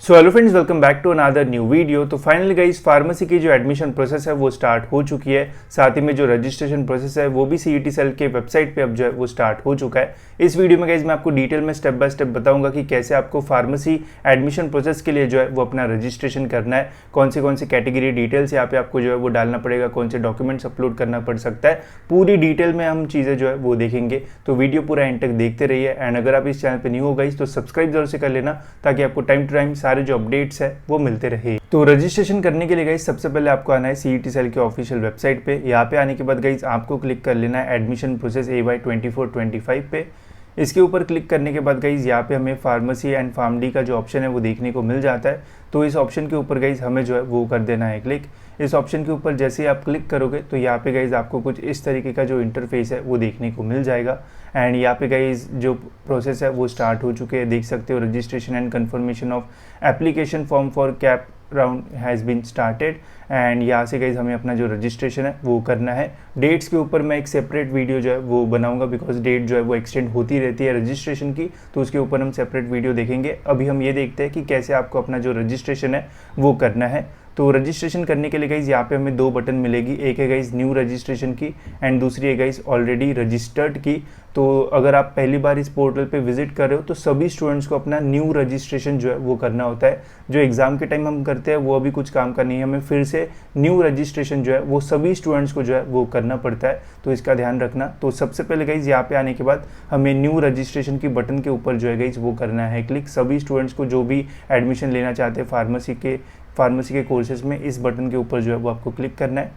So hello friends, welcome back to another new video. तो finally guys pharmacy की जो admission process है वो स्टार्ट हो चुकी है। साथ ही में जो रजिस्ट्रेशन प्रोसेस है वो भी सीईटी सेल के वेबसाइट पे अब जो है वो स्टार्ट हो चुका है। इस वीडियो में गाइस मैं आपको डिटेल में स्टेप बाय स्टेप बताऊंगा कि कैसे आपको फार्मेसी एडमिशन प्रोसेस के लिए जो है वो अपना रजिस्ट्रेशन करना है, कौन सी कैटेगरी डिटेल्स यहाँ पे आपको जो है वो डालना पड़ेगा, कौन से डॉक्यूमेंट्स अपलोड करना पड़ सकता है, पूरी डिटेल में हम चीज़ें जो है वो देखेंगे। तो वीडियो पूरा एंड तक देखते रहिए। एंड अगर आप इस चैनल पर न्यू हो गाइस तो सब्सक्राइब जरूर से कर लेना, ताकि आपको टाइम टू टाइम सारे जो अपडेट्स है वो मिलते रहे। तो रजिस्ट्रेशन करने के लिए गाइस सबसे पहले आपको आना है सीईटी सेल के ऑफिशियल वेबसाइट पे। यहाँ पे आने के बाद गाइस आपको क्लिक कर लेना है एडमिशन प्रोसेस AY 24-25 पे। इसके ऊपर क्लिक करने के बाद गाइस यहाँ पे हमें फार्मेसी एंड फार्मडी का जो ऑप्शन है वो देखने को मिल जाता है। तो इस ऑप्शन के ऊपर गाइस हमें जो है वो कर देना है क्लिक। इस ऑप्शन के ऊपर जैसे ही आप क्लिक करोगे तो यहाँ पे गाइस आपको कुछ इस तरीके का जो इंटरफेस है वो देखने को मिल जाएगा। एंड यहाँ पे गाइस जो प्रोसेस है वो स्टार्ट हो चुके हैं, देख सकते हो। Registration and confirmation of application form for CAP round has been started. And यहाँ से गाइज हमें अपना जो रजिस्ट्रेशन है वो करना है। डेट्स के ऊपर मैं एक सेपरेट वीडियो जो है वो बनाऊंगा, बिकॉज डेट जो है वो एक्सटेंड होती रहती है रजिस्ट्रेशन की, तो उसके ऊपर हम सेपरेट वीडियो देखेंगे। अभी हम ये देखते हैं कि कैसे आपको अपना जो रजिस्ट्रेशन है वो करना है। तो रजिस्ट्रेशन करने के लिए गाइज यहाँ पे हमें दो बटन मिलेगी, एक है गाइज न्यू रजिस्ट्रेशन की एंड दूसरी है गाइज ऑलरेडी रजिस्टर्ड की। तो अगर आप पहली बार इस पोर्टल पे विजिट कर रहे हो तो सभी स्टूडेंट्स को अपना न्यू रजिस्ट्रेशन जो है वो करना होता है। जो एग्जाम के टाइम हम करते हैं वो अभी कुछ काम का नहीं है, हमें फिर से न्यू रजिस्ट्रेशन जो है वो सभी स्टूडेंट्स को जो है वो करना पड़ता है। तो इसका ध्यान रखना। तो सबसे पहले गाइज यहाँ पे आने के बाद हमें न्यू रजिस्ट्रेशन की बटन के ऊपर जो है गाइज वो करना है क्लिक। सभी स्टूडेंट्स को जो भी एडमिशन लेना चाहते हैं फार्मेसी के कोर्सेज में, इस बटन के ऊपर जो है वो आपको क्लिक करना है।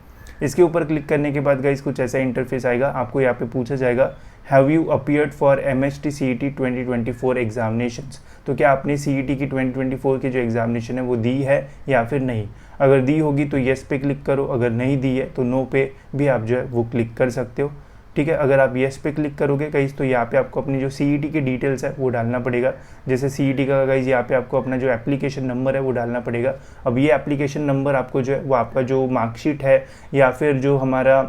इसके ऊपर क्लिक करने के बाद गाइस कुछ ऐसा इंटरफेस आएगा। आपको यहाँ पे पूछा जाएगा have you appeared for MHT CET 2024 examinations. तो क्या आपने CET की 2024 की जो एग्जामिनेशन है वो दी है या फिर नहीं। अगर दी होगी तो येस पे क्लिक करो, अगर नहीं दी है तो नो पे भी आप जो है वो क्लिक कर सकते हो। ठीक है, अगर आप येस पे क्लिक करोगे गाइस तो यहाँ पे आपको अपनी जो CET की डिटेल्स है वो डालना पड़ेगा। जैसे CET का गाइस यहाँ पे आपको अपना जो एप्लीकेशन नंबर है वो डालना पड़ेगा। अब ये एप्लीकेशन नंबर आपको जो है वो आपका जो मार्कशीट है या फिर जो हमारा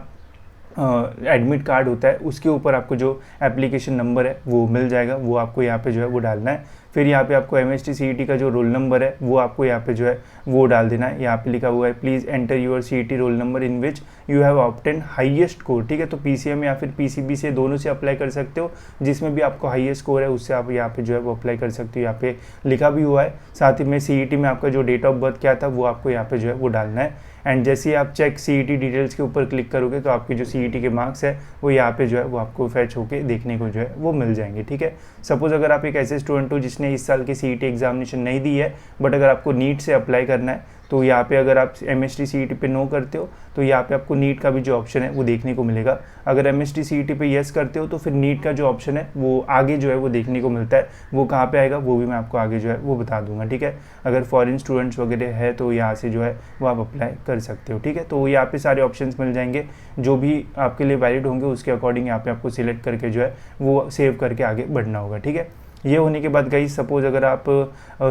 एडमिट कार्ड होता है उसके ऊपर आपको जो एप्लीकेशन नंबर है वो मिल जाएगा, वो आपको यहाँ पे जो है वो डालना है। फिर यहाँ पे आपको MHT CET का जो रोल नंबर है वो आपको यहाँ पे जो है वो डाल देना है। यहाँ पे लिखा हुआ है please enter your CET roll number in which you have obtain highest score. ठीक है, तो PCM या फिर PCB से दोनों से अप्लाई कर सकते हो, जिसमें भी आपको हाईएस्ट स्कोर है उससे आप यहाँ पे जो है वो अप्लाई कर सकते हो। यहाँ पे लिखा भी हुआ है। साथ ही में CET में आपका जो डेट ऑफ बर्थ क्या था वो आपको यहाँ पे जो है वो डालना है। एंड जैसे ही आप चेक CET डिटेल्स के ऊपर क्लिक करोगे तो आपकी जो CET के मार्क्स है वो यहाँ पे जो है वो आपको फैच होके देखने को जो है वो मिल जाएंगे। ठीक है, सपोज अगर आप एक ऐसे स्टूडेंट हो जिसने इस साल की CET एग्जामिनेशन नहीं दी है, बट अगर आपको नीट से अप्लाई करना है तो यहाँ पे अगर आप MHT CET पे नो करते हो तो यहाँ पे आपको नीट का भी जो ऑप्शन है वो देखने को मिलेगा। अगर MHT CET पे येस करते हो तो फिर नीट का जो ऑप्शन है वो आगे जो है वो देखने को मिलता है। वो कहाँ पे आएगा वो भी मैं आपको आगे जो है वो बता दूंगा। ठीक है, अगर फॉरेन स्टूडेंट्स वगैरह है तो यहाँ से जो है वो आप अप्लाई कर सकते हो। ठीक है, तो यहाँ पे सारे ऑप्शन मिल जाएंगे, जो भी आपके लिए वैलिड होंगे उसके अकॉर्डिंग यहाँ पे आपको सिलेक्ट करके जो है वो सेव करके आगे बढ़ना होगा। ठीक है, ये होने के बाद गाइस सपोज अगर आप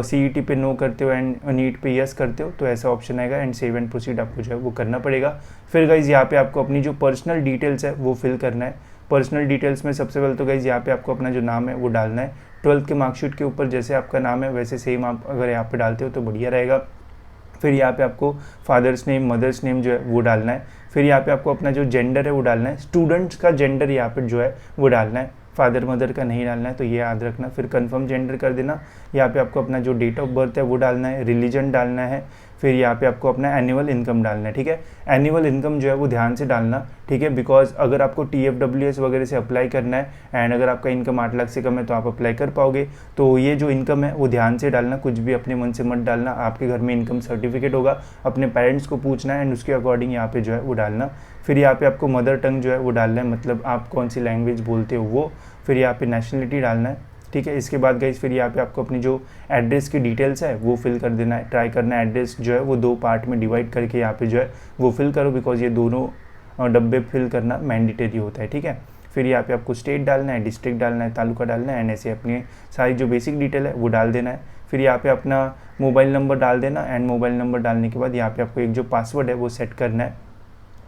CET पे नो करते हो एंड नीट पे यस करते हो तो ऐसा ऑप्शन आएगा एंड सेव एंड प्रोसीड आपको जो है वो करना पड़ेगा। फिर गाइस यहाँ पे आपको अपनी जो पर्सनल डिटेल्स है वो फिल करना है। पर्सनल डिटेल्स में सबसे पहले तो गाइस यहाँ पे आपको अपना जो नाम है वो डालना है। 12th के मार्कशीट के ऊपर जैसे आपका नाम है वैसे सेम आप अगर यहाँ पे डालते हो तो बढ़िया रहेगा। फिर यहाँ पे आपको फादर्स नेम मदर्स नेम जो है वो डालना है। फिर यहाँ पे आपको अपना जो जेंडर है वो डालना है। स्टूडेंट्स का जेंडर यहाँ पे जो है वो डालना है, फादर मदर का नहीं डालना है, तो ये याद रखना। फिर कंफर्म जेंडर कर देना। यहाँ पे आपको अपना जो डेट ऑफ बर्थ है वो डालना है, रिलीजन डालना है। फिर यहाँ पे आपको अपना एनुअल इनकम डालना है। ठीक है, एनुअल इनकम जो है वो ध्यान से डालना। ठीक है, बिकॉज अगर आपको TFWS वगैरह से अप्लाई करना है एंड अगर आपका इनकम 8 लाख से कम है तो आप अप्लाई कर पाओगे। तो ये जो इनकम है वो ध्यान से डालना, कुछ भी अपने मन से मत डालना। आपके घर में इनकम सर्टिफिकेट होगा, अपने पेरेंट्स को पूछना है एंड उसके अकॉर्डिंग यहाँ पे जो है वो डालना। फिर यहाँ पे आपको मदर टंग जो है वो डालना है, मतलब आप कौन सी लैंग्वेज बोलते हो वो। फिर यहाँ पे नेशनलिटी डालना है। ठीक है, इसके बाद गाइस फिर यहाँ पे आपको अपनी जो एड्रेस की डिटेल्स है वो फिल कर देना है। ट्राई करना है एड्रेस जो है वो 2 पार्ट में डिवाइड करके यहाँ पे जो है वो फिल करो, बिकॉज ये दोनों डब्बे फिल करना मैंडेटरी होता है। ठीक है, फिर यहाँ पे आपको स्टेट डालना है, डिस्ट्रिक्ट डालना है, तालुका डालना है एंड ऐसे अपनी सारी जो बेसिक डिटेल है वो डाल देना है। फिर यहाँ पे अपना मोबाइल नंबर डाल देना एंड मोबाइल नंबर डालने के बाद यहाँ पे आपको एक जो पासवर्ड है वो सेट करना है।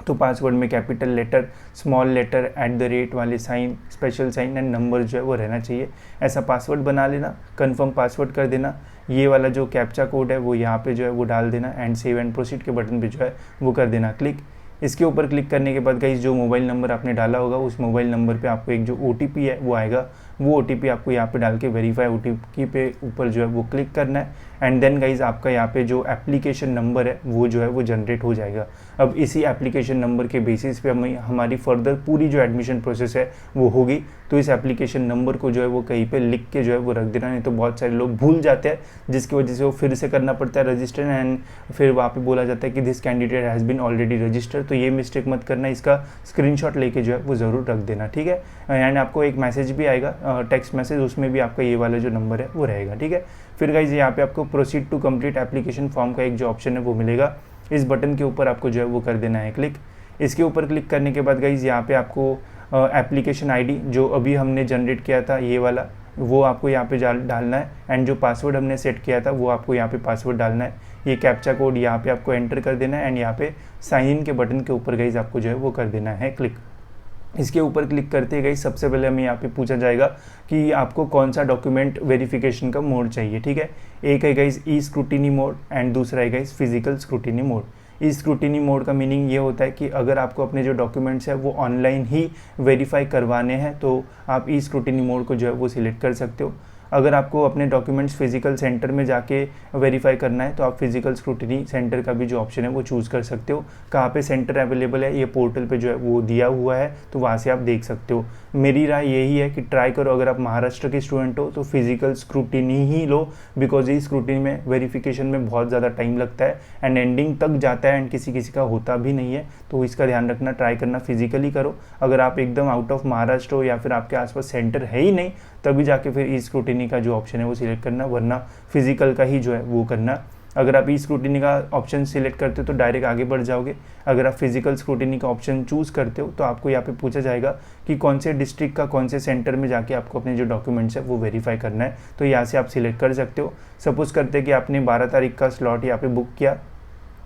तो पासवर्ड में कैपिटल लेटर, स्मॉल लेटर, @ वाले sign, special sign and number जो है वो रहना चाहिए। ऐसा पासवर्ड बना लेना, कंफर्म पासवर्ड कर देना ये वाला जो कैप्चा कोड है वो यहाँ पे जो है वो डाल देना एंड सेव एंड प्रोसीड के बटन पे जो है वो कर देना क्लिक। इसके ऊपर क्लिक करने के बाद गाइस जो मोबाइल नंबर आपने डाला होगा उस मोबाइल नंबर पे आपको एक जो OTP है वो आएगा, वो OTP आपको यहाँ पे डाल के वेरीफाई OTP पे ऊपर जो है वो क्लिक करना है एंड देन गाइस आपका यहाँ पे जो एप्लीकेशन नंबर है वो जो है वो जनरेट हो जाएगा। अब इसी एप्लीकेशन नंबर के बेसिस पे हमारी फर्दर पूरी जो एडमिशन प्रोसेस है वो होगी। तो इस एप्लीकेशन नंबर को जो है वो कहीं पे लिख के जो है वो रख देना, नहीं तो बहुत सारे लोग भूल जाते हैं जिसकी वजह से वो फिर से करना पड़ता है रजिस्टर एंड फिर वहाँ पे बोला जाता है कि this candidate has been already registered. तो ये मिस्टेक मत करना, इसका स्क्रीनशॉट लेके जो है वो ज़रूर रख देना, ठीक है। एंड आपको एक मैसेज भी आएगा टेक्स्ट मैसेज, उसमें भी आपका ये वाला जो नंबर है वो रहेगा, ठीक है। फिर गाइज यहाँ पे आपको proceed to complete application form का एक जो ऑप्शन है वो मिलेगा, इस बटन के ऊपर आपको जो है वो कर देना है क्लिक। इसके ऊपर क्लिक करने के बाद गाइज यहाँ पे आपको एप्लीकेशन आईडी जो अभी हमने जनरेट किया था ये वाला, वो आपको यहाँ पे डालना है एंड जो पासवर्ड हमने सेट किया था वो आपको यहाँ पे पासवर्ड डालना है। ये कैप्चा कोड यहाँ पे आपको एंटर कर देना है एंड यहाँ पे साइन इन के बटन के ऊपर गाइज आपको जो है वो कर देना है क्लिक। इसके ऊपर क्लिक करते ही गाइस सबसे पहले हमें यहाँ पे पूछा जाएगा कि आपको कौन सा डॉक्यूमेंट वेरिफिकेशन का मोड चाहिए, ठीक है। एक है guys E scrutiny mode and दूसरा है गाइस फिजिकल स्क्रूटिनी मोड। ई स्क्रूटिनी मोड का मीनिंग ये होता है कि अगर आपको अपने जो डॉक्यूमेंट्स है वो ऑनलाइन ही वेरीफाई करवाने हैं तो आप ई स्क्रूटिनी मोड को जो है वो सिलेक्ट कर सकते हो। अगर आपको अपने डॉक्यूमेंट्स फिजिकल सेंटर में जाके वेरीफाई करना है तो आप फिजिकल स्क्रूटिनी सेंटर का भी जो ऑप्शन है वो चूज़ कर सकते हो। कहाँ पे सेंटर अवेलेबल है ये पोर्टल पे जो है वो दिया हुआ है, तो वहाँ से आप देख सकते हो। मेरी राय यही है कि ट्राई करो, अगर आप महाराष्ट्र के स्टूडेंट हो तो physical scrutiny he low, because ये स्क्रूटिनी में वेरिफिकेशन में बहुत ज़्यादा टाइम लगता है एंड एंडिंग तक जाता है एंड किसी किसी का होता भी नहीं है, तो इसका ध्यान रखना, ट्राई करना फिजिकली करो। अगर आप एकदम आउट ऑफ महाराष्ट्र हो या फिर आपके आसपास सेंटर है ही नहीं तभी जाके फिर ई स्क्रूटिनी का जो ऑप्शन है वो सिलेक्ट करना, वरना फिजिकल का ही जो है वो करना। अगर आप ई स्क्रूटिनी का ऑप्शन सिलेक्ट करते हो तो डायरेक्ट आगे बढ़ जाओगे। अगर आप फिजिकल स्क्रूटिनी का ऑप्शन चूज़ करते हो तो आपको यहाँ पे पूछा जाएगा कि कौन से डिस्ट्रिक्ट का कौन से सेंटर में जाके आपको अपने जो डॉक्यूमेंट्स है वो वेरीफाई करना है, तो यहाँ से आप सिलेक्ट कर सकते हो। सपोज़ करते हैं कि आपने 12 तारीख का स्लॉट यहाँ पे बुक किया,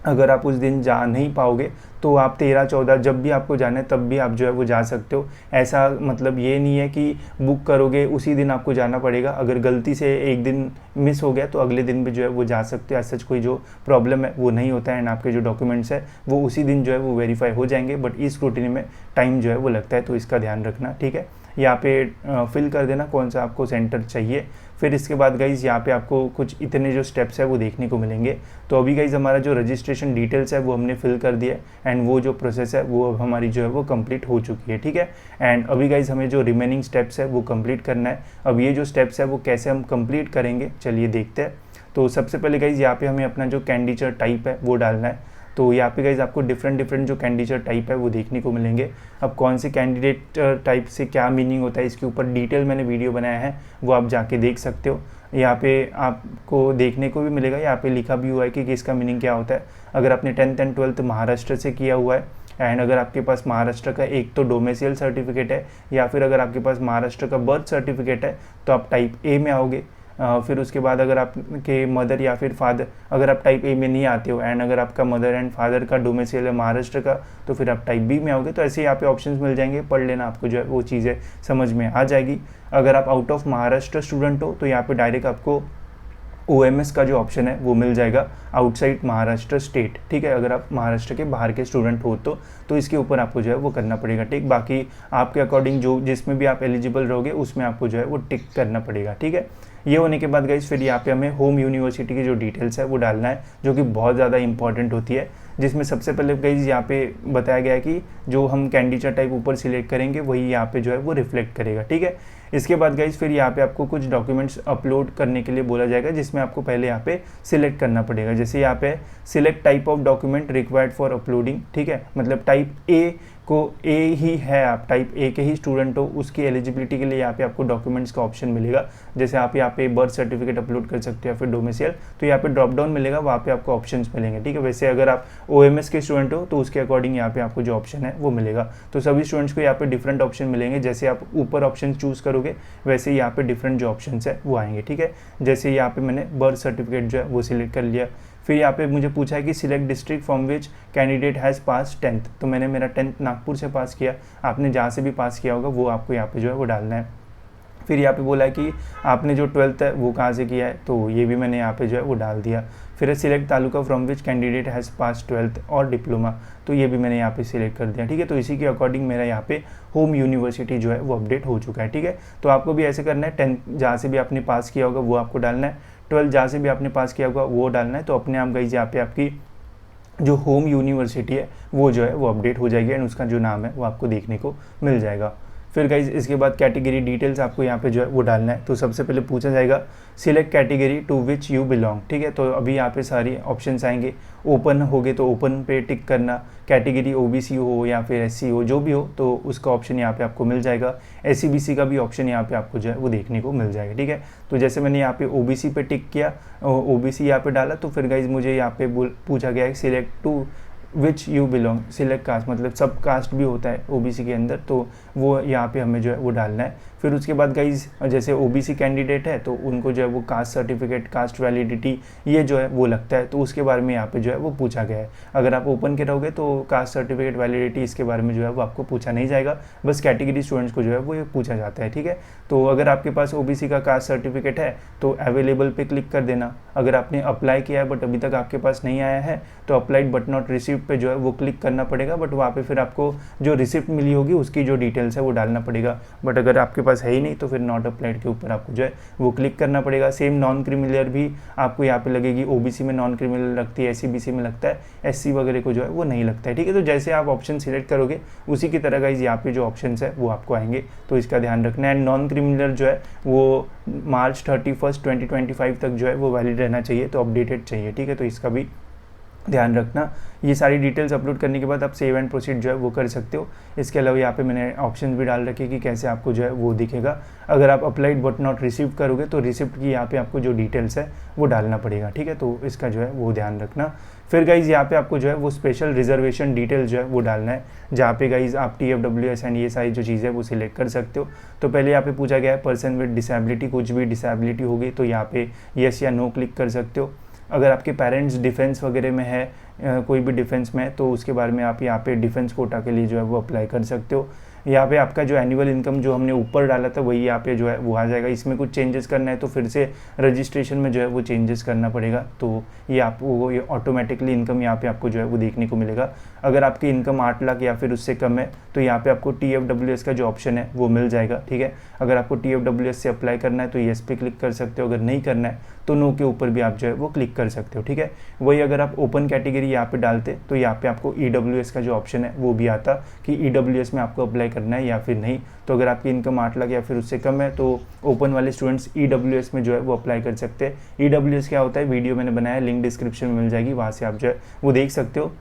अगर आप उस दिन जा नहीं पाओगे तो आप 13-14 जब भी आपको जाना है तब भी आप जो है वो जा सकते हो। ऐसा मतलब ये नहीं है कि बुक करोगे उसी दिन आपको जाना पड़ेगा, अगर गलती से एक दिन मिस हो गया तो अगले दिन भी जो है वो जा सकते हो। ऐसा कोई जो प्रॉब्लम है वो नहीं होता है एंड आपके जो डॉक्यूमेंट्स है वो उसी दिन जो है वो वेरीफाई हो जाएंगे, बट ई स्क्रूटिनी में टाइम जो है वो लगता है, तो इसका ध्यान रखना, ठीक है। यहाँ पे फिल कर देना कौन सा आपको सेंटर चाहिए। फिर इसके बाद गाइज़ यहाँ पे आपको कुछ इतने जो स्टेप्स है वो देखने को मिलेंगे। तो अभी गाइज़ हमारा जो रजिस्ट्रेशन डिटेल्स है वो हमने फिल कर दिया एंड वो जो प्रोसेस है वो अब हमारी जो है वो कंप्लीट हो चुकी है, ठीक है। एंड अभी गाइज़ हमें जो रिमेनिंग स्टेप्स है वो कंप्लीट करना है। अब ये जो स्टेप्स है वो कैसे हम कंप्लीट करेंगे चलिए देखते हैं। तो सबसे पहले गाइज़ यहाँ पे हमें अपना जो कैंडिडेट टाइप है वो डालना है। तो यहाँ पे गाइज आपको डिफरेंट जो कैंडिडेट टाइप है वो देखने को मिलेंगे। अब कौन से कैंडिडेट टाइप से क्या मीनिंग होता है इसके ऊपर डिटेल मैंने वीडियो बनाया है, वो आप जाके देख सकते हो। यहाँ पे आपको देखने को भी मिलेगा, यहाँ पे लिखा भी हुआ है कि इसका मीनिंग क्या होता है। अगर आपने 10th एंड 12th महाराष्ट्र से किया हुआ है एंड अगर आपके पास महाराष्ट्र का एक तो डोमेसियल सर्टिफिकेट है या फिर अगर आपके पास महाराष्ट्र का बर्थ सर्टिफिकेट है तो आप टाइप ए में आओगे। फिर उसके बाद अगर आपके मदर या फिर फादर, अगर आप टाइप ए में नहीं आते हो एंड अगर आपका मदर एंड फादर का डोमेसियल है महाराष्ट्र का तो फिर आप टाइप बी में आओगे। तो ऐसे यहाँ पे ऑप्शंस मिल जाएंगे, पढ़ लेना, आपको जो है वो चीज़ें समझ में आ जाएगी। अगर आप आउट ऑफ महाराष्ट्र स्टूडेंट हो तो यहाँ पे डायरेक्ट आपको OMS का जो ऑप्शन है वो मिल जाएगा, आउटसाइड महाराष्ट्र स्टेट, ठीक है। अगर आप महाराष्ट्र के बाहर के स्टूडेंट हो तो इसके ऊपर आपको जो है वो करना पड़ेगा टिक। बाकी आपके अकॉर्डिंग जो जिसमें भी आप एलिजिबल रहोगे उसमें आपको जो है वो टिक करना पड़ेगा, ठीक है। ये होने के बाद गाइस फिर यहाँ पे हमें होम यूनिवर्सिटी की जो डिटेल्स है वो डालना है, जो कि बहुत ज़्यादा इंपॉर्टेंट होती है, जिसमें सबसे पहले गाइस यहाँ पे बताया गया है कि जो हम कैंडिडेट टाइप ऊपर सिलेक्ट करेंगे वही यहाँ पे जो है वो रिफ्लेक्ट करेगा, ठीक है। इसके बाद गाइस फिर यहाँ पे आपको कुछ डॉक्यूमेंट्स अपलोड करने के लिए बोला जाएगा, जिसमें आपको पहले यहाँ पे सिलेक्ट करना पड़ेगा। जैसे यहाँ पे select type of document required for uploading, ठीक है, मतलब टाइप ए को ए ही है, आप टाइप ए के ही स्टूडेंट हो, उसकी एलिजिबिलिटी के लिए यहाँ पे आपको डॉक्यूमेंट्स का ऑप्शन मिलेगा। जैसे आप यहाँ पे बर्थ सर्टिफिकेट अपलोड कर सकते हो या फिर डोमेसियल, तो यहाँ पे ड्रॉप डाउन मिलेगा, वहाँ पे आपको ऑप्शंस मिलेंगे, ठीक है। वैसे अगर आप OMS के स्टूडेंट हो तो उसके अकॉर्डिंग यहाँ पे आपको जो ऑप्शन है वो मिलेगा। तो सभी स्टूडेंट्स को यहाँ पे डिफरेंट ऑप्शन मिलेंगे, जैसे आप ऊपर ऑप्शन चूज करोगे वैसे यहाँ पे डिफरेंट जो ऑप्शन है वो आएंगे, ठीक है। जैसे यहाँ पे मैंने बर्थ सर्टिफिकेट जो है वो सिलेक्ट कर लिया। फिर यहाँ पे मुझे पूछा है कि select district from which candidate has pass 10th, तो मैंने मेरा 10th नागपुर से पास किया, आपने जहाँ से भी पास किया होगा वो आपको यहाँ पे जो है वो डालना है। फिर यहाँ पे बोला है कि आपने जो 12th है वो कहाँ से किया है, तो ये भी मैंने यहाँ पे जो है वो डाल दिया। फिर select taluka from which candidate has pass 12th और डिप्लोमा, तो ये भी मैंने यहाँ पे सिलेक्ट कर दिया। ठीक है, तो इसी के अकॉर्डिंग मेरा यहाँ पे होम यूनिवर्सिटी जो है वो अपडेट हो चुका है। ठीक है, तो आपको भी ऐसे करना है, 10th जहाँ से भी आपने पास किया होगा वो आपको डालना है, 12th जहाँ से भी आपने पास किया होगा वो डालना है। तो अपने आप गाइस यहाँ पे आपकी जो होम यूनिवर्सिटी है वो जो है वो अपडेट हो जाएगी एंड उसका जो नाम है वो आपको देखने को मिल जाएगा। फिर गाइज इसके बाद कैटेगरी डिटेल्स आपको यहाँ पे जो है वो डालना है। तो सबसे पहले पूछा जाएगा select category to which you belong. ठीक है, तो अभी यहाँ पे सारी ऑप्शंस आएंगे, ओपन हो गए तो ओपन पे टिक करना, कैटेगरी ओबीसी हो या फिर एससी हो, जो भी हो तो उसका ऑप्शन यहाँ पे आपको मिल जाएगा। एससी बीसी का भी ऑप्शन यहाँ पे आपको जो है वो देखने को मिल जाएगा। ठीक है, तो जैसे मैंने यहाँ पे ओबीसी पे टिक किया, ओबीसी यहाँ पे डाला, तो फिर गाइज मुझे यहाँ पे पूछा गया है select to which you belong, select caste मतलब सब कास्ट भी होता है ओबीसी के अंदर, तो वो यहाँ पे हमें जो है वो डालना है। फिर उसके बाद गाइज जैसे ओबीसी कैंडिडेट है तो उनको जो है वो कास्ट सर्टिफिकेट, कास्ट वैलिडिटी ये जो है वो लगता है, तो उसके बारे में यहाँ पे जो है वो पूछा गया है। अगर आप ओपन के रहोगे तो कास्ट सर्टिफिकेट वैलिडिटी इसके बारे में जो है वो आपको पूछा नहीं जाएगा, बस कैटेगरी स्टूडेंट्स को जो है वो ये पूछा जाता है। ठीक है, तो अगर आपके पास ओबीसी का कास्ट सर्टिफिकेट है तो अवेलेबल पे क्लिक कर देना। अगर आपने अप्लाई किया है बट अभी तक आपके पास नहीं आया है तो अप्लाइड बट नॉट रिसीव पे जो है वो क्लिक करना पड़ेगा, बट वहाँ पे फिर आपको जो रिसिप्ट मिली होगी उसकी जो डिटेल्स है वो डालना पड़ेगा। बट अगर आपके पास है ही नहीं तो फिर नॉट अप्लाइड के ऊपर आपको जो है वो क्लिक करना पड़ेगा। सेम नॉन क्रिमिनल भी आपको यहाँ पे लगेगी, ओबीसी में नॉन क्रिमिनल लगती है, एससी बीसी में लगता है, एससी वगैरह को जो है वो नहीं लगता है। ठीक है, तो जैसे आप ऑप्शन सिलेक्ट करोगे उसी की तरह गाइज यहाँ पे जो ऑप्शन है वो आपको आएंगे, तो इसका ध्यान रखना है। नॉन क्रिमिनल जो है वो मार्च 31, 2025 तक जो है वो वैलिड रहना चाहिए, तो अपडेटेड चाहिए। ठीक है, तो इसका भी ध्यान रखना। ये सारी डिटेल्स अपलोड करने के बाद आप सेव एंड प्रोसीड जो है वो कर सकते हो। इसके अलावा यहाँ पे मैंने ऑप्शन भी डाल रखे कि कैसे आपको जो है वो दिखेगा। अगर आप अप्लाइड बट नॉट रिसीव करोगे तो रिसिप्ट की यहाँ पे आपको जो डिटेल्स है वो डालना पड़ेगा। ठीक है, तो इसका जो है वो ध्यान रखना। फिर गाइज यहाँ पे आपको जो है वो स्पेशल रिजर्वेशन डिटेल्स जो है वो डालना है, जहाँ पे गाइज आप TFWS एंड ये सारी जो चीज़ें वो सिलेक्ट कर सकते हो। तो पहले यहाँ पे पूछा गया है पर्सन विद डिसेबिलिटी, कुछ भी डिसेबिलिटी होगी तो यहाँ पे येस या नो क्लिक कर सकते हो। अगर आपके पेरेंट्स डिफेंस वगैरह में है, कोई भी डिफेंस में है तो उसके बारे में आप यहाँ पे डिफेंस कोटा के लिए जो है वो अप्लाई कर सकते हो। यहाँ पे आपका जो एनुअल इनकम जो हमने ऊपर डाला था वही यहाँ पे जो है वो आ जाएगा। इसमें कुछ चेंजेस करना है तो फिर से रजिस्ट्रेशन में जो है वो चेंजेस करना पड़ेगा, तो ये आपको ये ऑटोमेटिकली इनकम यहाँ पे आपको जो है वो देखने को मिलेगा। अगर आपकी इनकम 8 लाख या फिर उससे कम है तो यहाँ पे आपको TFWS का जो ऑप्शन है वो मिल जाएगा। ठीक है, अगर आपको TFWS से अप्लाई करना है तो येस पे क्लिक कर सकते हो, अगर नहीं करना है तो नो के ऊपर भी आप जो है वो क्लिक कर सकते हो। ठीक है, वही अगर आप ओपन कैटेगरी यहाँ पे डालते तो यहाँ पे आपको EWS का जो ऑप्शन है वो भी आता कि EWS में आपको अप्लाई करना है या फिर नहीं। तो अगर आपकी इनकम 8 लाख या फिर उससे कम है तो ओपन वाले स्टूडेंट्स EWS में जो है वो अप्लाई कर सकते हैं। EWS क्या होता है वीडियो मैंने बनाया, लिंक डिस्क्रिप्शन में मिल जाएगी, वहाँ से आप जो है वो देख सकते हो।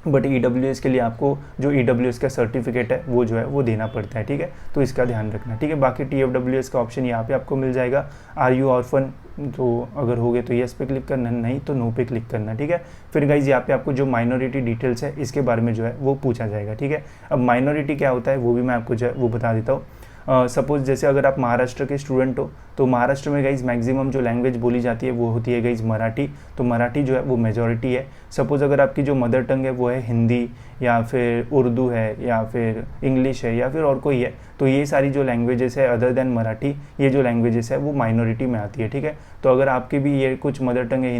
बट EWS के लिए आपको जो EWS का सर्टिफिकेट है वो जो है वो देना पड़ता है। ठीक है, तो इसका ध्यान रखना। ठीक है, बाकी TFWS का ऑप्शन यहाँ पे आपको मिल जाएगा। आर यू ऑर्फन, तो अगर हो गए तो येस पे क्लिक करना, नहीं तो नो पे क्लिक करना। ठीक है, फिर गाइज यहाँ पे आपको जो माइनॉरिटी डिटेल्स है इसके बारे में जो है वो पूछा जाएगा। ठीक है, अब माइनॉरिटी क्या होता है वो भी मैं आपको जो है वो बता देता हूँ। सपोज़ जैसे अगर आप महाराष्ट्र के स्टूडेंट हो तो महाराष्ट्र में गाइज मैक्सिमम जो लैंग्वेज बोली जाती है वो होती है गाइज मराठी, तो मराठी जो है वो मेजॉरिटी है। सपोज़ अगर आपकी जो मदर टंग है वो है हिंदी या फिर उर्दू है या फिर इंग्लिश है या फिर और कोई है, तो ये सारी जो लैंग्वेजेस है अदर देन मराठी, ये जो लैंग्वेजेस है वो माइनॉरिटी में आती है। ठीक है, तो अगर आपकी भी ये कुछ मदर टंग है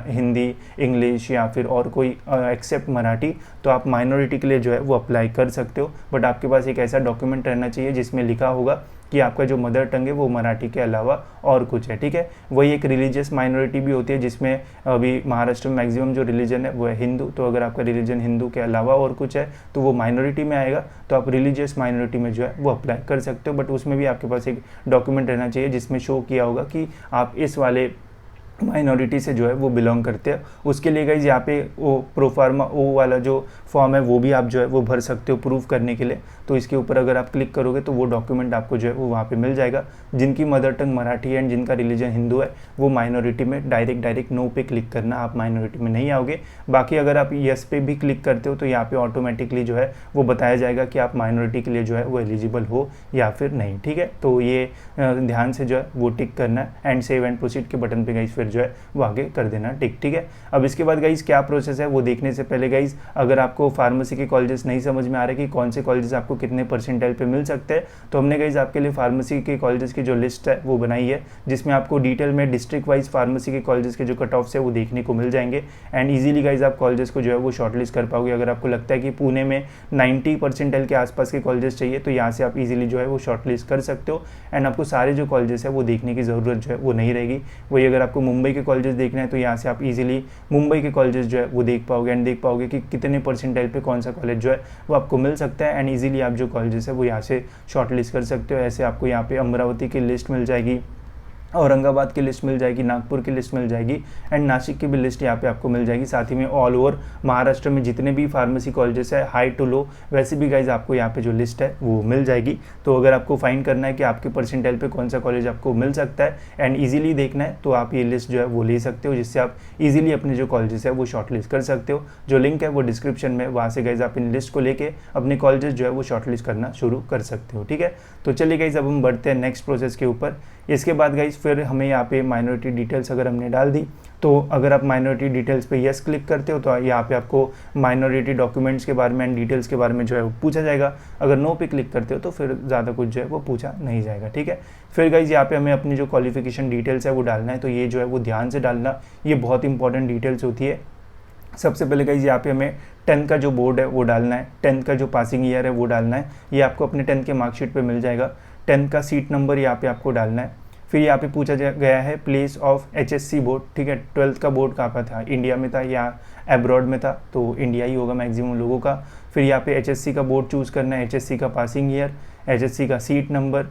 हिंदी इंग्लिश या फिर और कोई एक्सेप्ट मराठी, तो आप माइनॉरिटी के लिए जो है वो अप्लाई कर सकते हो। बट आपके पास एक ऐसा डॉक्यूमेंट रहना चाहिए जिसमें लिखा होगा कि आपका जो मदर टंग है वो मराठी के अलावा और कुछ है। ठीक है, वही एक रिलीजियस माइनॉरिटी भी होती है जिसमें अभी महाराष्ट्र में मैक्सिमम जो रिलीजन है वो है हिंदू, तो अगर आपका रिलीजन हिंदू के अलावा और कुछ है तो वो माइनॉरिटी में आएगा, तो आप रिलीजियस माइनॉरिटी में जो है वो अप्लाई कर सकते हो। बट उसमें भी आपके पास एक डॉक्यूमेंट रहना चाहिए जिसमें शो किया होगा कि आप इस वाले माइनॉरिटी से जो है वो बिलोंग करते हैं। उसके लिए गाइज यहाँ पे वो प्रोफार्मा ओ वाला जो फॉर्म है वो भी आप जो है वो भर सकते हो प्रूफ करने के लिए, तो इसके ऊपर अगर आप क्लिक करोगे तो वो डॉक्यूमेंट आपको जो है वो वहाँ पे मिल जाएगा। जिनकी मदर टंग मराठी है एंड जिनका रिलीजन हिंदू है वो माइनॉरिटी में डायरेक्ट नो पे क्लिक करना, आप माइनॉरिटी में नहीं आओगे। बाकी अगर आप येस पे भी क्लिक करते हो तो यहाँ पे ऑटोमेटिकली जो है वो बताया जाएगा कि आप माइनॉरिटी के लिए जो है वो एलिजिबल हो या फिर नहीं। ठीक है, तो ये ध्यान से जो है वो टिक करना है एंड सेव एंड प्रोसीड के बटन पे गाइज फिर जो है वो आगे कर देना टिक। ठीक है, अब इसके बाद गाइज क्या प्रोसेस है वो देखने से पहले गाइज अगर आपको फार्मेसी के कॉलेजेस नहीं समझ में आ रहे कि कौन से कॉलेजेस आपको कितने परसेंटाइल पे मिल सकते हैं, तो हमने गाइज आपके लिए फार्मेसी के कॉलेजेस की जो लिस्ट है वो बनाई है, जिसमें आपको डिटेल में डिस्ट्रिक्ट वाइज फार्मेसी के कॉलेजेस के जो कट ऑफ्स है वो देखने को मिल जाएंगे। एंड ईजिली गाइज आप कॉलेजेस को जो है वो शॉर्टलिस्ट कर पाओगे। अगर आपको लगता है कि पुणे में 90 परसेंटाइल के आसपास के कॉलेजेस चाहिए तो यहाँ से आप इजीली जो है वो शॉर्टलिस्ट कर सकते हो। एंड आपको सारे जो कॉलेजेस है वो देखने की ज़रूरत जो है वो नहीं रहेगी। वही अगर आपको मुंबई के कॉलेजेस देखना है तो यहाँ से आप इजीली मुंबई के कॉलेजेस जो है वो देख पाओगे एंड देख पाओगे कि कितने परसेंटाइल पे कौन सा कॉलेज जो है वो आपको मिल सकता है। एंड इजीली आप जो कॉलेजेस है वो यहाँ से शॉर्टलिस्ट कर सकते हो। ऐसे आपको यहाँ पे अमरावती की लिस्ट मिल जाएगी, औरंगाबाद की लिस्ट मिल जाएगी, नागपुर की लिस्ट मिल जाएगी एंड नासिक की भी लिस्ट यहाँ पे आपको मिल जाएगी। साथ ही में ऑल ओवर महाराष्ट्र में जितने भी फार्मेसी कॉलेजेस है हाई टू लो वैसे भी गाइज आपको यहाँ पे जो लिस्ट है वो मिल जाएगी। तो अगर आपको फाइंड करना है कि आपके परसेंटाइल पे कौन सा कॉलेज आपको मिल सकता है एंड ईजिली देखना है तो आप ये लिस्ट जो है वो ले सकते हो, जिससे आप ईजिली अपने जो कॉलेजेस है वो शॉर्टलिस्ट कर सकते हो। जो लिंक है वो डिस्क्रिप्शन में, वहाँ से गाइज आप इन लिस्ट को लेके अपने कॉलेजेस जो है वो शॉर्टलिस्ट करना शुरू कर सकते हो। ठीक है, तो चलिए गाइज अब हम बढ़ते हैं नेक्स्ट प्रोसेस के ऊपर। इसके बाद गाइज फिर हमें यहाँ पे माइनॉरिटी डिटेल्स अगर हमने डाल दी तो अगर आप माइनॉरिटी डिटेल्स पे यस क्लिक करते हो तो यहाँ पे आपको माइनॉरिटी डॉक्यूमेंट्स के बारे में एंड डिटेल्स के बारे में जो है वो पूछा जाएगा। अगर नो पे क्लिक करते हो तो फिर ज़्यादा कुछ जो है वो पूछा नहीं जाएगा। ठीक है, फिर गाइज यहाँ पे हमें अपनी जो क्वालिफिकेशन डिटेल्स है वो डालना है। तो ये जो है वो ध्यान से डालना, ये बहुत इंपॉर्टेंट डिटेल्स होती है। सबसे पहले गाइज यहाँ पे हमें 10th का जो बोर्ड है वो डालना है, 10th का जो पासिंग ईयर है वो डालना है। ये आपको अपने 10th के मार्कशीट पे मिल जाएगा। 10th का सीट नंबर यहाँ पे आपको डालना है। फिर यहाँ पे पूछा गया है प्लेस ऑफ HSC बोर्ड। ठीक है, 12th का बोर्ड कहाँ पर था, इंडिया में था या एब्रॉड में था, तो इंडिया ही होगा मैक्सिमम लोगों का। फिर यहाँ पे HSC का बोर्ड चूज़ करना है, HSC का पासिंग ईयर, HSC का सीट नंबर,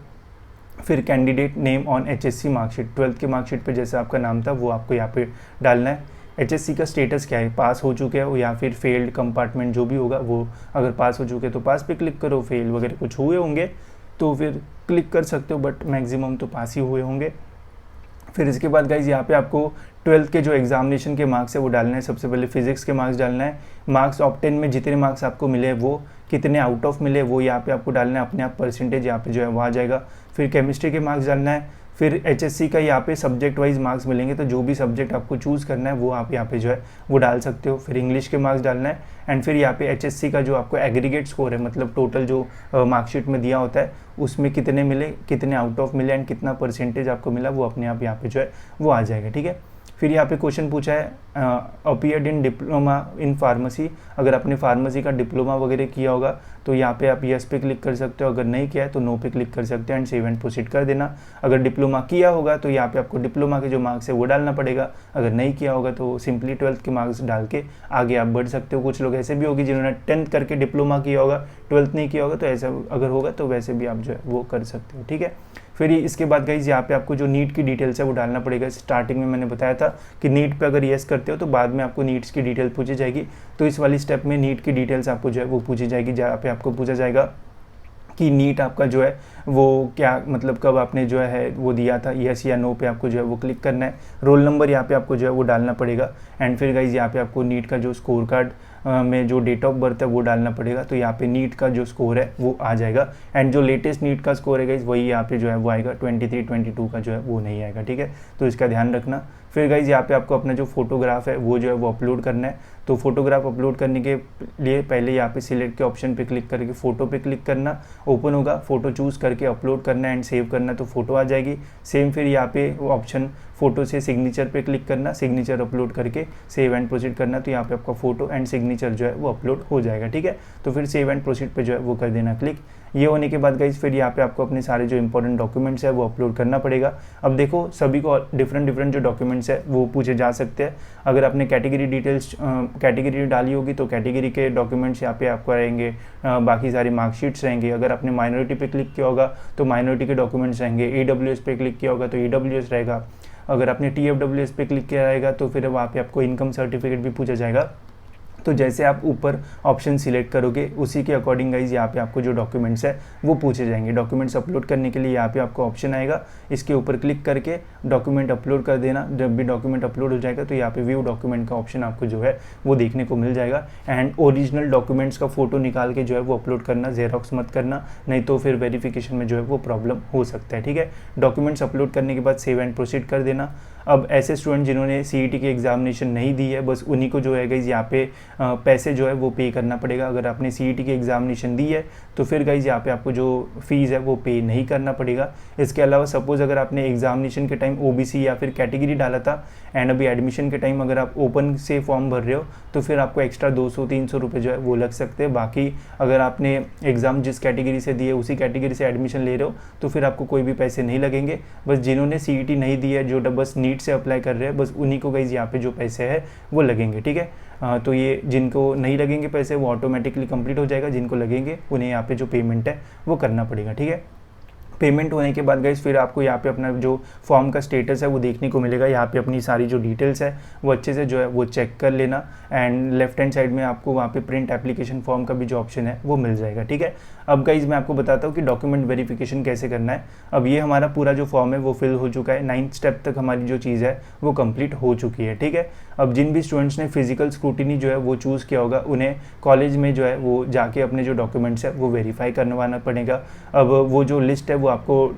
फिर candidate name on HSC marksheet. 12th के मार्कशीट पे जैसा आपका नाम था वो आपको यहाँ पे डालना है। HSC का स्टेटस क्या है, पास हो चुके हो या फिर फेल्ड कंपार्टमेंट जो भी होगा वो, अगर पास हो चुके तो पास पे क्लिक करो, फेल वगैरह कुछ हुए होंगे तो फिर क्लिक कर सकते हो, बट मैक्सिमम तो पास ही हुए होंगे। फिर इसके बाद गाइज यहाँ पे आपको 12th के जो एग्जामिनेशन के मार्क्स है वो डालना है। सबसे पहले फिजिक्स के मार्क्स डालना है, मार्क्स ऑफ 10 में जितने मार्क्स आपको मिले वो कितने आउट ऑफ मिले वो यहाँ पे आपको डालना है। अपने आप परसेंटेज यहाँ पे जो है वो आ जाएगा। फिर केमिस्ट्री के मार्क्स डालना है। फिर HSC का यहाँ पे सब्जेक्ट वाइज मार्क्स मिलेंगे, तो जो भी सब्जेक्ट आपको चूज़ करना है वो आप यहाँ पे जो है वो डाल सकते हो। फिर इंग्लिश के मार्क्स डालना है एंड फिर यहाँ पे HSC का जो आपको एग्रीगेट स्कोर है, मतलब टोटल जो मार्कशीट में दिया होता है उसमें कितने मिले, कितने आउट ऑफ मिले एंड कितना परसेंटेज आपको मिला वो अपने आप यहाँ पे जो है वो आ जाएगा। ठीक है, फिर यहाँ पे क्वेश्चन पूछा है appeared in diploma in pharmacy. अगर आपने फार्मेसी का डिप्लोमा वगैरह किया होगा तो यहाँ पे आप यस पे क्लिक कर सकते हो, अगर नहीं किया है तो नो पे क्लिक कर सकते हो एंड सेव एंड प्रोसीड कर देना। अगर डिप्लोमा किया होगा तो यहाँ पे आपको डिप्लोमा के जो मार्क्स है वो डालना पड़ेगा। अगर नहीं किया होगा तो सिंपली 12th के मार्क्स डाल के आगे आप बढ़ सकते हो। कुछ लोग ऐसे भी होगी जिन्होंने 10th करके डिप्लोमा किया होगा, 12th नहीं किया होगा, तो ऐसा अगर होगा तो वैसे भी आप जो है वो कर सकते हो। ठीक है, फिर इसके बाद गाइज यहाँ पे आपको जो नीट की डिटेल्स है वो डालना पड़ेगा। स्टार्टिंग में मैंने बताया था कि नीट पे अगर येस करते हो तो बाद में आपको नीट्स की डिटेल पूछी जाएगी, तो इस वाली स्टेप में नीट की डिटेल्स आपको जो है वो पूछी जाएगी, जहाँ पे आपको पूछा जाएगा कि नीट आपका जो है वो क्या, मतलब कब आपने जो है वो दिया था, यस या नो पे आपको जो है वो क्लिक करना है। रोल नंबर यहाँ पे आपको जो है वो डालना पड़ेगा एंड फिर गाइज यहाँ पे आपको नीट का जो स्कोर कार्ड में जो डेट ऑफ बर्थ है वो डालना पड़ेगा। तो यहाँ पे नीट का जो स्कोर है वो आ जाएगा एंड जो लेटेस्ट नीट का स्कोर है गाइज वही यहाँ पे जो है वो आएगा, 23-22 का जो है वो नहीं आएगा। ठीक है, तो इसका ध्यान रखना। फिर गाइज यहाँ पे आपको अपना जो फोटोग्राफ है वो जो है वो अपलोड करना है। तो फोटोग्राफ अपलोड करने के लिए पहले यहाँ पे सिलेक्ट के ऑप्शन पे क्लिक करके फ़ोटो पे क्लिक करना, ओपन होगा, फ़ोटो चूज़ करके अपलोड करना एंड सेव करना, तो फोटो आ जाएगी। सेम फिर यहाँ पे ऑप्शन फोटो से सिग्नेचर पे क्लिक करना, सिग्नेचर अपलोड करके सेव एंड प्रोसीड करना, तो यहाँ पे आपका फोटो एंड सिग्नेचर जो है वो अपलोड हो जाएगा। ठीक है, तो फिर सेव एंड प्रोसीड पे जो है वो कर देना क्लिक। ये होने के बाद गाइज फिर यहाँ पे आपको अपने सारे जो इंपॉर्टेंट डॉक्यूमेंट्स है वो अपलोड करना पड़ेगा। अब देखो सभी को डिफरेंट जो डॉक्यूमेंट्स है वो पूछे जा सकते हैं। अगर आपने कैटेगरी डिटेल्स कैटेगरी डाली होगी तो कैटेगरी के डॉक्यूमेंट्स यहाँ पे आपको रहेंगे, बाकी सारी मार्कशीट्स रहेंगे। अगर आपने माइनॉरिटी पे क्लिक किया होगा तो माइनॉरिटी के डॉक्यूमेंट्स रहेंगे। EWS पे क्लिक किया होगा तो EWS रहेगा। अगर आपने TFWS पे क्लिक किया रहेगा तो फिर वहाँ पे आपको इनकम सर्टिफिकेट भी पूछा जाएगा। तो जैसे आप ऊपर ऑप्शन सिलेक्ट करोगे उसी के अकॉर्डिंग गाइज यहाँ पे आपको जो डॉक्यूमेंट्स है वो पूछे जाएंगे। डॉक्यूमेंट्स अपलोड करने के लिए यहाँ पे आपको ऑप्शन आएगा, इसके ऊपर क्लिक करके डॉक्यूमेंट अपलोड कर देना। जब भी डॉक्यूमेंट अपलोड हो जाएगा तो यहाँ पे व्यू डॉक्यूमेंट का ऑप्शन आपको जो है वो देखने को मिल जाएगा। एंड ओरिजिनल डॉक्यूमेंट्स का फोटो निकाल के जो है वो अपलोड करना, जेरॉक्स मत करना, नहीं तो फिर वेरिफिकेशन में जो है वो प्रॉब्लम हो सकता है। ठीक है, डॉक्यूमेंट्स अपलोड करने के बाद सेव एंड प्रोसीड कर देना। अब ऐसे स्टूडेंट जिन्होंने सीईटी की एग्जामिनेशन नहीं दी है, बस उन्हीं को जो है गाइज यहाँ पे पैसे जो है वो पे करना पड़ेगा। अगर आपने सीईटी की एग्जामिनेशन दी है तो फिर गाइज यहाँ पे आपको जो फीस है वो पे नहीं करना पड़ेगा। इसके अलावा सपोज अगर आपने एग्जामिनेशन के टाइम ओबीसी या फिर कैटेगरी डाला था एंड अभी एडमिशन के टाइम अगर आप ओपन से फॉर्म भर रहे हो तो फिर आपको एक्स्ट्रा 200-300 रुपये जो है वो लग सकते हैं। बाकी अगर आपने एग्जाम जिस कैटेगरी से दिए उसी कैटेगरी से एडमिशन ले रहे हो तो फिर आपको कोई भी पैसे नहीं लगेंगे। बस जिन्होंने सीईटी नहीं दी है, जो बस नीट से अप्लाई कर रहे हैं, बस उन्हीं को गाइज यहाँ पे जो पैसे है वो लगेंगे। ठीक है, तो ये जिनको नहीं लगेंगे पैसे वो ऑटोमेटिकली कंप्लीट हो जाएगा, जिनको लगेंगे उन्हें यहाँ पे जो पेमेंट है वो करना पड़ेगा। ठीक है, पेमेंट होने के बाद गाइस फिर आपको यहाँ पे अपना जो फॉर्म का स्टेटस है वो देखने को मिलेगा। यहाँ पे अपनी सारी जो डिटेल्स है वो अच्छे से जो है वो चेक कर लेना। एंड लेफ्ट हैंड साइड में आपको वहाँ पे प्रिंट एप्लीकेशन फॉर्म का भी जो ऑप्शन है वो मिल जाएगा। ठीक है, अब गाइस मैं आपको बताता हूँ कि डॉक्यूमेंट वेरिफिकेशन कैसे करना है। अब ये हमारा पूरा जो फॉर्म है वो फिल हो चुका है, 9th स्टेप तक हमारी जो चीज़ है वो कंप्लीट हो चुकी है। ठीक है, अब जिन भी स्टूडेंट्स ने फिजिकल स्क्रूटिनी जो है वो चूज़ किया होगा उन्हें कॉलेज में जो है वो जाके अपने जो डॉक्यूमेंट्स है वो वेरीफाई करवाना पड़ेगा। अब वो जो लिस्ट है वो आपको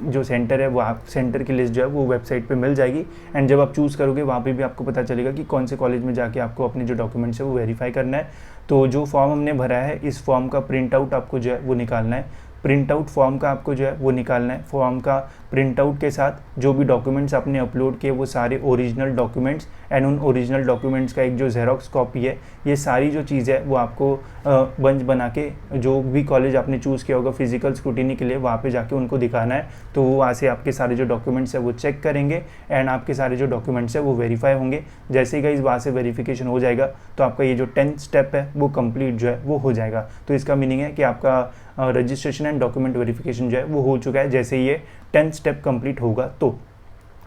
जो सेंटर है वो आप सेंटर की लिस्ट जो है वो वेबसाइट पे मिल जाएगी। एंड जब आप चूज़ करोगे वहाँ पे भी आपको पता चलेगा कि कौन से कॉलेज में जाके आपको अपने जो डॉक्यूमेंट्स है वो वेरीफाई करना है। तो जो फॉर्म हमने भरा है इस फॉर्म का प्रिंट आउट आपको जो है वो निकालना है। प्रिंट आउट फॉर्म का आपको जो है वो निकालना है। फॉर्म का प्रिंट आउट के साथ जो भी डॉक्यूमेंट्स आपने अपलोड किए वो सारे ओरिजिनल डॉक्यूमेंट्स एंड उन ओरिजिनल डॉक्यूमेंट्स का एक जो जेरोक्स कॉपी है, ये सारी जो चीज़ है वो आपको बंच बना के जो भी कॉलेज आपने चूज़ किया होगा फिजिकल स्क्रूटिनी के लिए वहाँ पे जाके उनको दिखाना है। तो वो वहाँ से आपके सारे जो डॉक्यूमेंट्स है वो चेक करेंगे एंड आपके सारे जो डॉक्यूमेंट्स है वो वेरीफाई होंगे। जैसे ही गाइस वहाँ से वेरीफिकेशन हो जाएगा तो आपका ये जो 10th स्टेप है वो कंप्लीट जो है वो हो जाएगा। तो इसका मीनिंग है कि आपका रजिस्ट्रेशन एंड डॉक्यूमेंट वेरिफिकेशन जो है वो हो चुका है जैसे ये 10th स्टेप कंप्लीट होगा तो।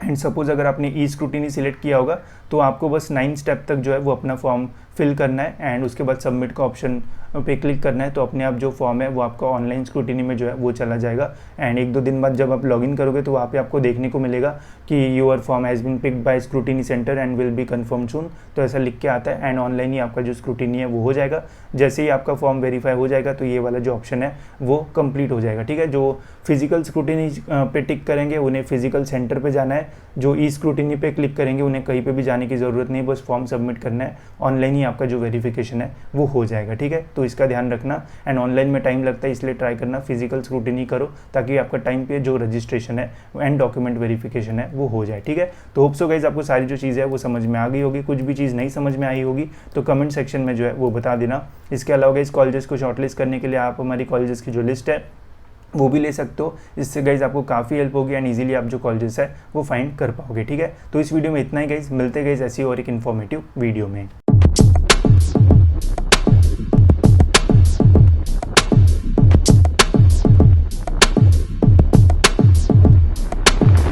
एंड सपोज अगर आपने ई स्क्रूटिनी सिलेक्ट किया होगा तो आपको बस 9th स्टेप तक जो है वो अपना फॉर्म फिल करना है एंड उसके बाद सबमिट का ऑप्शन पे क्लिक करना है। तो अपने आप जो फॉर्म है वो आपका ऑनलाइन स्क्रूटिनी में जो है वो चला जाएगा। एंड 1-2 दिन बाद जब आप लॉगिन करोगे तो वहाँ पे आपको देखने को मिलेगा कि your form has been picked by scrutiny centre and will be confirm soon. तो ऐसा लिख के आता है एंड ऑनलाइन ही आपका जो स्क्रूटिनी है वो हो जाएगा। जैसे ही आपका फॉर्म वेरीफाई हो जाएगा तो ये वाला जो ऑप्शन है वो कंप्लीट हो जाएगा। ठीक है, जो फिजिकल स्क्रूटिनी पे टिक करेंगे उन्हें फिजिकल सेंटर पे जाना है, जो ई स्क्रूटिनी पे क्लिक करेंगे उन्हें कहीं पे भी जाने की ज़रूरत नहीं, बस फॉर्म सबमिट करना है, ऑनलाइन ही आपका जो वेरिफिकेशन है वो हो जाएगा। ठीक है, तो इसका ध्यान रखना। एंड ऑनलाइन में टाइम लगता है इसलिए ट्राई करना फिजिकल स्क्रूटिनी करो ताकि आपका टाइम पे जो रजिस्ट्रेशन है एंड डॉक्यूमेंट वेरिफिकेशन है वो हो जाए। ठीक है, तो होप सो गाइस आपको सारी जो चीज़ है वो समझ में आ गई होगी। कुछ भी चीज़ नहीं समझ में आई होगी तो कमेंट सेक्शन में जो है वो बता देना। इसके अलावा गाइस कॉलेजेस को शॉर्टलिस्ट करने के लिए आप हमारी कॉलेजेस की जो लिस्ट है वो भी ले सकते हो। इससे गाइज आपको काफ़ी हेल्प होगी एंड इजीली आप जो कॉलेजेस है वो फाइंड कर पाओगे। ठीक है, तो इस वीडियो में इतना ही गाइज, मिलते गाइज ऐसी और एक इन्फॉर्मेटिव वीडियो में।